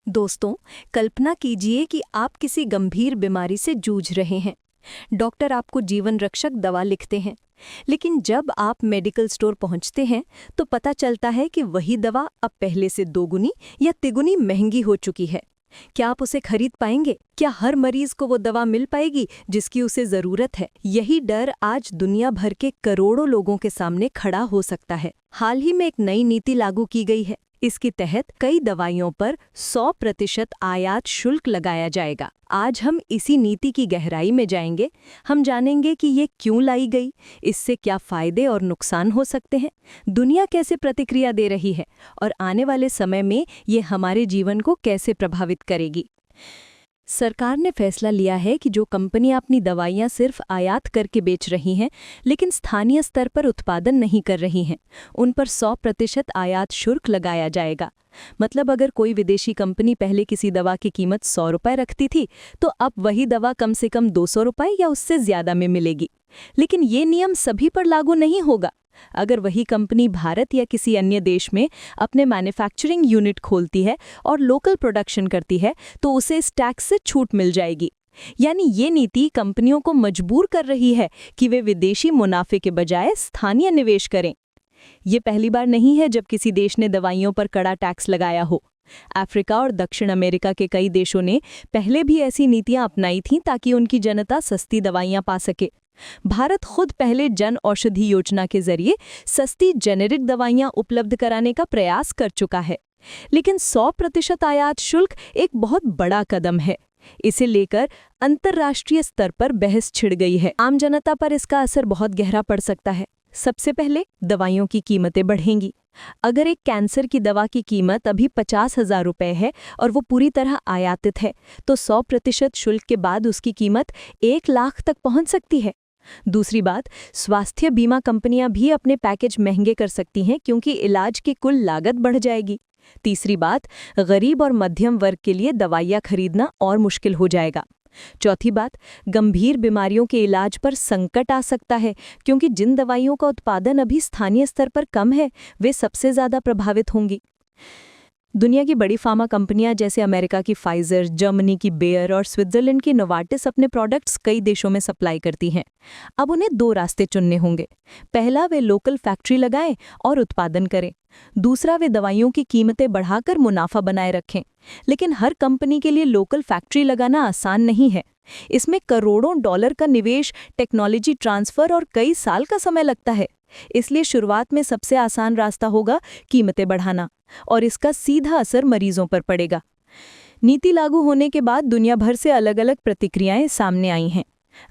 दोस्तों, कल्पना कीजिए कि आप किसी गंभीर बीमारी से जूझ रहे हैं। डॉक्टर आपको जीवन रक्षक दवा लिखते हैं, लेकिन जब आप मेडिकल स्टोर पहुंचते हैं तो पता चलता है कि वही दवा अब पहले से दोगुनी या तिगुनी महंगी हो चुकी है। क्या आप उसे खरीद पाएंगे? क्या हर मरीज को वो दवा मिल पाएगी जिसकी उसे जरूरत है? यही डर आज दुनिया भर के करोड़ों लोगों के सामने खड़ा हो सकता है। हाल ही में एक नई नीति लागू की गई है। इसके तहत कई दवाइयों पर 100% आयात शुल्क लगाया जाएगा। आज हम इसी नीति की गहराई में जाएंगे। हम जानेंगे कि ये क्यों लाई गई, इससे क्या फायदे और नुकसान हो सकते हैं, दुनिया कैसे प्रतिक्रिया दे रही है और आने वाले समय में ये हमारे जीवन को कैसे प्रभावित करेगी। सरकार ने फैसला लिया है कि जो कंपनियां अपनी दवाइयां सिर्फ आयात करके बेच रही हैं लेकिन स्थानीय स्तर पर उत्पादन नहीं कर रही हैं, उन पर 100% आयात शुल्क लगाया जाएगा। मतलब अगर कोई विदेशी कंपनी पहले किसी दवा की कीमत 100 रुपये रखती थी तो अब वही दवा कम से कम 200 रुपये या उससे ज़्यादा में मिलेगी। लेकिन ये नियम सभी पर लागू नहीं होगा। अगर वही कंपनी भारत या किसी अन्य देश में अपने मैन्युफैक्चरिंग यूनिट खोलती है और लोकल प्रोडक्शन करती है तो उसे इस टैक्स से छूट मिल जाएगी। यानी ये नीति कंपनियों को मजबूर कर रही है कि वे विदेशी मुनाफे के बजाय स्थानीय निवेश करें। ये पहली बार नहीं है जब किसी देश ने दवाइयों पर कड़ा टैक्स लगाया हो। अफ्रीका और दक्षिण अमेरिका के कई देशों ने पहले भी ऐसी नीतियां अपनाई थीं ताकि उनकी जनता सस्ती दवाइयां पा सके। भारत खुद पहले जन औषधि योजना के जरिए सस्ती जेनेरिक दवाइयां उपलब्ध कराने का प्रयास कर चुका है। लेकिन 100% आयात शुल्क एक बहुत बड़ा कदम है। इसे लेकर अंतर्राष्ट्रीय स्तर पर बहस छिड़ गई है। आम जनता पर इसका असर बहुत गहरा पड़ सकता है। सबसे पहले दवाइयों की कीमतें बढ़ेंगी। अगर एक कैंसर की दवा की कीमत अभी 50,000 रुपये है और वो पूरी तरह आयातित है तो 100% शुल्क के बाद उसकी कीमत 1 लाख तक पहुंच सकती है। दूसरी बात, स्वास्थ्य बीमा कंपनियां भी अपने पैकेज महंगे कर सकती हैं क्योंकि इलाज की कुल लागत बढ़ जाएगी। तीसरी बात, गरीब और मध्यम वर्ग के लिए दवाइयां खरीदना और मुश्किल हो जाएगा। चौथी बात, गंभीर बीमारियों के इलाज पर संकट आ सकता है क्योंकि जिन दवाइयों का उत्पादन अभी स्थानीय स्तर पर कम है वे सबसे ज़्यादा प्रभावित होंगी। दुनिया की बड़ी फार्मा कंपनियां जैसे अमेरिका की फाइजर, जर्मनी की बेयर और स्विट्जरलैंड की नोवार्टिस अपने प्रोडक्ट्स कई देशों में सप्लाई करती हैं। अब उन्हें 2 रास्ते चुनने होंगे। पहला, वे लोकल फैक्ट्री लगाएं और उत्पादन करें। दूसरा, वे दवाइयों की कीमतें बढ़ाकर मुनाफा बनाए रखें। लेकिन हर कंपनी के लिए लोकल फैक्ट्री लगाना आसान नहीं है। इसमें करोड़ों डॉलर का निवेश, टेक्नोलॉजी ट्रांसफर और कई साल का समय लगता है। इसलिए शुरुआत में सबसे आसान रास्ता होगा कीमतें बढ़ाना, और इसका सीधा असर मरीजों पर पड़ेगा। नीति लागू होने के बाद दुनिया भर से अलग अलग प्रतिक्रियाएं सामने आई हैं।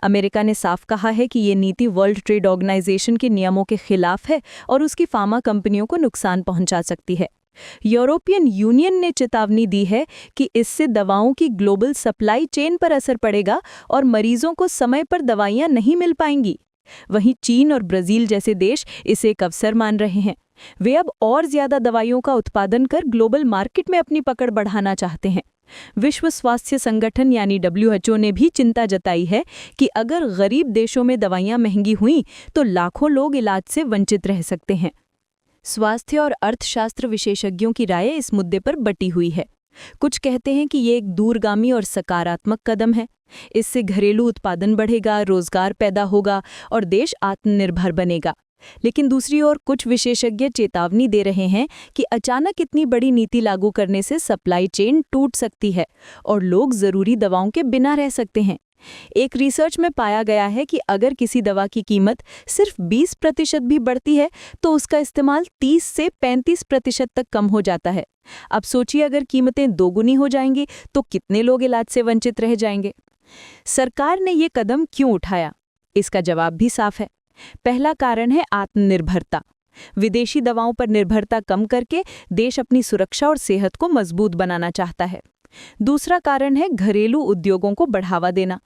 अमेरिका ने साफ कहा है कि ये नीति वर्ल्ड ट्रेड ऑर्गेनाइजेशन के नियमों के खिलाफ है और उसकी फार्मा कंपनियों को नुकसान पहुंचा सकती है। यूरोपियन यूनियन ने चेतावनी दी है कि इससे दवाओं की ग्लोबल सप्लाई चेन पर असर पड़ेगा और मरीजों को समय पर दवाइयां नहीं मिल पाएंगी। वहीं चीन और ब्राजील जैसे देश इसे एक अवसर मान रहे हैं। वे अब और ज्यादा दवाइयों का उत्पादन कर ग्लोबल मार्केट में अपनी पकड़ बढ़ाना चाहते हैं। विश्व स्वास्थ्य संगठन यानी WHO ने भी चिंता जताई है कि अगर गरीब देशों में दवाइयां महंगी हुईं तो लाखों लोग इलाज से वंचित रह सकते हैं। स्वास्थ्य और अर्थशास्त्र विशेषज्ञों की राय इस मुद्दे पर बटी हुई है। कुछ कहते हैं कि ये एक दूरगामी और सकारात्मक कदम है। इससे घरेलू उत्पादन बढ़ेगा, रोजगार पैदा होगा और देश आत्मनिर्भर बनेगा। लेकिन दूसरी ओर कुछ विशेषज्ञ चेतावनी दे रहे हैं कि अचानक इतनी बड़ी नीति लागू करने से सप्लाई चेन टूट सकती है और लोग जरूरी दवाओं के बिना रह सकते हैं। एक रिसर्च में पाया गया है कि अगर किसी दवा की कीमत सिर्फ 20% भी बढ़ती है तो उसका इस्तेमाल 30 से 35% तक कम हो जाता है। अब सोचिए, अगर कीमतें दोगुनी हो जाएंगी तो कितने लोग इलाज से वंचित रह जाएंगे। सरकार ने ये कदम क्यों उठाया? इसका जवाब भी साफ है। पहला कारण है आत्मनिर्भरता। विदेशी दवाओं पर निर्भरता कम करके देश अपनी सुरक्षा और सेहत को मजबूत बनाना चाहता है। दूसरा कारण है घरेलू उद्योगों को बढ़ावा देना।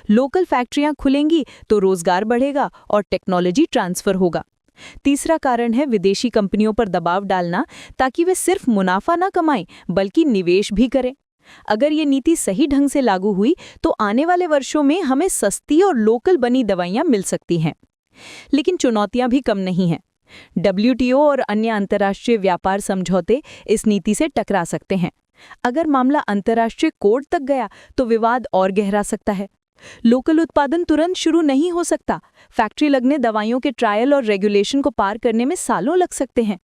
लोकल फैक्ट्रियां खुलेंगी तो रोजगार बढ़ेगा और टेक्नोलॉजी ट्रांसफर होगा। तीसरा कारण है विदेशी कंपनियों पर दबाव डालना ताकि वे सिर्फ मुनाफा न कमाएं बल्कि निवेश भी करें। अगर ये नीति सही ढंग से लागू हुई तो आने वाले वर्षों में हमें सस्ती और लोकल बनी दवाइयां मिल सकती हैं। लेकिन चुनौतियां भी कम नहीं हैं। WTO और अन्य अंतर्राष्ट्रीय व्यापार समझौते इस नीति से टकरा सकते हैं। अगर मामला अंतर्राष्ट्रीय कोर्ट तक गया तो विवाद और गहरा सकता है। लोकल उत्पादन तुरंत शुरू नहीं हो सकता। फैक्ट्री लगने दवाइयों के ट्रायल और रेगुलेशन को पार करने में सालों लग सकते हैं।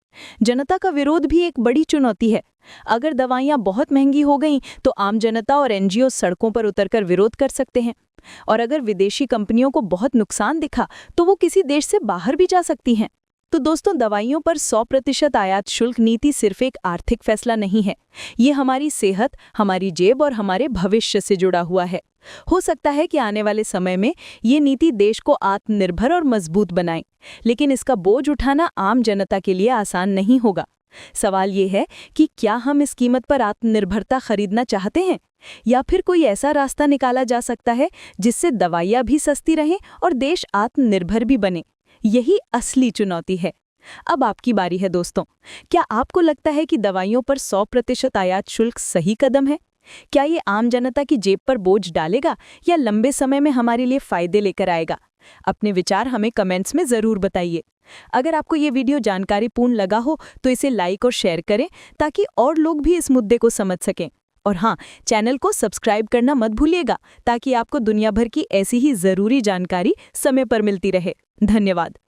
जनता का विरोध भी एक बड़ी चुनौती है। अगर दवाइयां बहुत महंगी हो गईं तो आम जनता और NGO सड़कों पर उतरकर विरोध कर सकते हैं। और अगर विदेशी कंपनियों को बहुत नुकसान दिखा तो वो किसी देश से बाहर भी जा सकती हैं। तो दोस्तों, दवाइयों पर 100% आयात शुल्क नीति सिर्फ एक आर्थिक फैसला नहीं है। ये हमारी सेहत, हमारी जेब और हमारे भविष्य से जुड़ा हुआ है। हो सकता है कि आने वाले समय में ये नीति देश को आत्मनिर्भर और मजबूत बनाए, लेकिन इसका बोझ उठाना आम जनता के लिए आसान नहीं होगा। सवाल ये है कि क्या हम इस कीमत पर आत्मनिर्भरता खरीदना चाहते हैं, या फिर कोई ऐसा रास्ता निकाला जा सकता है जिससे दवाइयाँ भी सस्ती रहें और देश आत्मनिर्भर भी बने। यही असली चुनौती है। अब आपकी बारी है दोस्तों। क्या आपको लगता है कि दवाइयों पर 100% आयात शुल्क सही कदम है? क्या ये आम जनता की जेब पर बोझ डालेगा या लंबे समय में हमारे लिए फायदे लेकर आएगा? अपने विचार हमें कमेंट्स में ज़रूर बताइए। अगर आपको ये वीडियो जानकारीपूर्ण लगा हो तो इसे लाइक और शेयर करें ताकि और लोग भी इस मुद्दे को समझ सकें। और हाँ, चैनल को सब्सक्राइब करना मत भूलिएगा ताकि आपको दुनिया भर की ऐसी ही ज़रूरी जानकारी समय पर मिलती रहे। धन्यवाद।